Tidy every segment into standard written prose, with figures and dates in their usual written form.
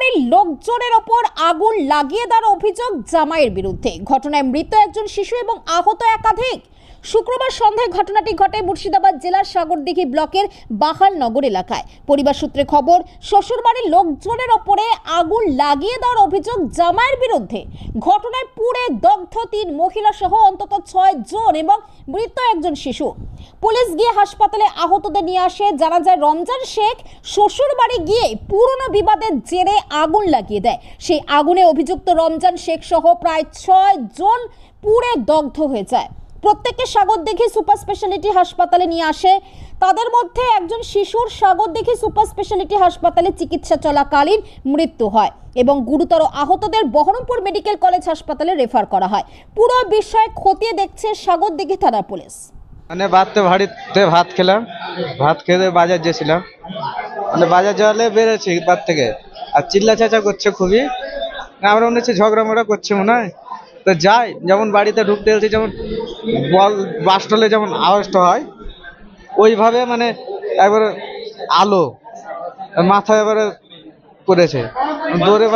বাড়ির লোকজনের ওপর আগুন লাগিয়ে দেওয়ার অভিযোগ জামাইয়ের বিরুদ্ধে। ঘটনায় মৃত একজন শিশু এবং আহত একাধিক। শুক্রবার সন্ধ্যায় ঘটনাটি ঘটে মুর্শিদাবাদ জেলার সাগরদিঘি ব্লকের বাহালনগর এলাকায়। পরিবার সূত্রে খবর, শ্বশুরবাড়ির লোকজনের ওপরে আগুন লাগিয়ে দেওয়ার অভিযোগ জামাইয়ের বিরুদ্ধে। ঘটনায় পুড়ে দগ্ধ 3 মহিলা সহ অন্তত 6 জন এবং মৃত একজন শিশু। পুলিশ গিয়ে হাসপাতালে আহতদের নিয়ে আসে। জানা যায় রমজান শেখ শ্বশুর বাড়ি গিয়ে পুরনো বিবাদের জেরে আগুন লাগিয়ে দেয়। সেই আগুনে অভিযুক্ত রমজান শেখ সহ প্রায় 6 জন পুড়ে দগ্ধ হয়ে যায়। প্রত্যেককে সাগরদিঘি সুপার স্পেশালিটি হাসপাতালে নিয়ে আসে। তাদের মধ্যে একজন শিশুর সাগরদিঘি সুপার স্পেশালিটি হাসপাতালে চিকিৎসা চলাকালীন মৃত্যু হয় এবং গুরুতর আহতদের বহরমপুর মেডিকেল কলেজ হাসপাতালে রেফার করা হয়। পুরো বিষয় খতিয়ে দেখছে সাগরদিঘি থানার পুলিশ। মানে বাড়িতে ভাত খেলাম, ভাত খেতে বাজার গেছিলাম, মানে বাজার যাওয়ালে বেরোচ্ছি বাড়ি থেকে, আর চিল্লা চাচা করছে খুবই। আমরা মনে হচ্ছে ঝগড়া মগড়া করছে মনে হয়। তো যাই, যেমন বাড়িতে ঢুকতে গেছি, যেমন বাসটলে যেমন আওয়াজটা হয় ওইভাবে মানে একবারে আলো মাথায় এবারে করেছে দৌড়ে।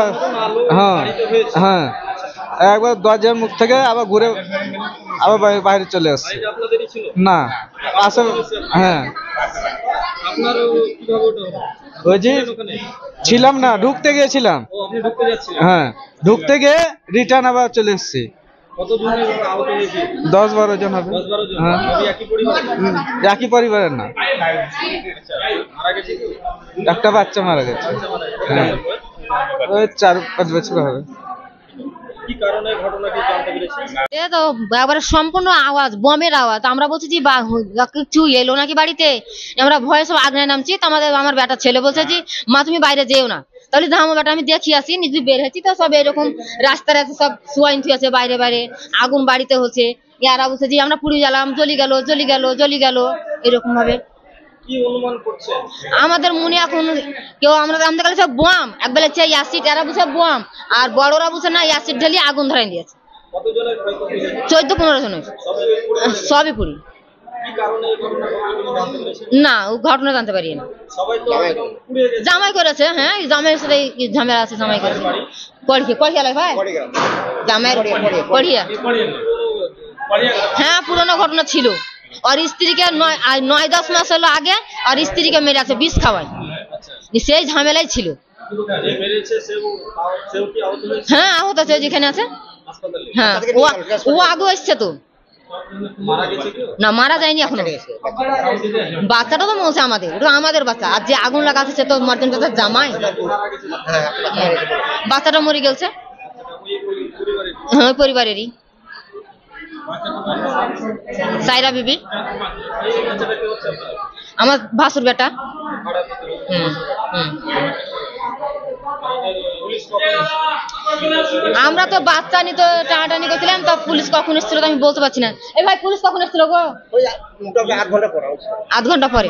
হ্যাঁ হ্যাঁ, একবার দরজার মুখ থেকে আবার ঘুরে আবার বাইরে চলে আসছে। না পাশে, হ্যাঁ ওই যে ছিলাম না, ঢুকতে গিয়েছিলাম। হ্যাঁ, ঢুকতে গিয়ে রিটার্ন আবার চলে এসছি। 10-12 জন হবে। হ্যাঁ, একই পরিবারের না, একটা বাচ্চা মারা গেছে। হ্যাঁ, ওই 4-5 বছর হবে। তো একবারে সম্পূর্ণ আওয়াজ, বমের আওয়াজ। আমরা বলছি যে কিছু এলো নাকি বাড়িতে, আমরা ভয়ে সব আগ্নে নামছি। তো আমার বেটা ছেলে বলছে যে মা তুমি বাইরে যেও না। তাহলে আমার বেটা আমি দেখি আসি, নিজে বের হয়েছি তো সব এরকম রাস্তার আছে, সব সোয়াইন আছে বাইরে বাইরে, আগুন বাড়িতে হচ্ছে। ইয়ারা বলছে যে আমরা পুড়ে গেলাম, জ্বলি গেল এরকম ভাবে। কি অনুমান করছে আমাদের মনে এখন কেউ আমাদের কাছে সব বোম, একবেলা চাই অ্যাসিড, এরা বুঝে বোম, আর বড়রা বুঝে না অ্যাসিড ঢেলে আগুন ধরাই দিয়েছে। 14-15 জন সবই পুরি। না ও ঘটনা জানতে পারি না। জামাই করেছে, হ্যাঁ জামাইয়ের সাথে ঝামেলা আছে। জামাই করেছে কড়িয়া ভাই, জামাইয়ের কড়িয়া। হ্যাঁ, পুরোনো ঘটনা ছিল। আর স্ত্রীকে 9-10 মাস হলো আগে, আর স্ত্রীকে মেরে আছে বিষ খাওয়ায়। সেই ঝামেলাই ছিল। হ্যাঁ আহত আছে, যেখানে আছে। হ্যাঁ, ও আগে এসছে তো। না মারা যায়নি এখনো। বাচ্চাটা তো মরছে আমাদের, ওটা আমাদের বাচ্চা। আর যে আগুন লাগাচ্ছে সে তো মর্জন চাচার জামাই। বাচ্চাটা মরে গেছে। হ্যাঁ, পরিবারেরই। সাইরা বিবি আমার ভাসুর বেটা। আমরা তো বাচ্চা নিয়ে তো টানাটানি করছিলাম, তো পুলিশ কখন এসেছিল আমি বলতে পারছি না। এই ভাই পুলিশ কখন এসেছিল গো? 8 ঘন্টা পরে।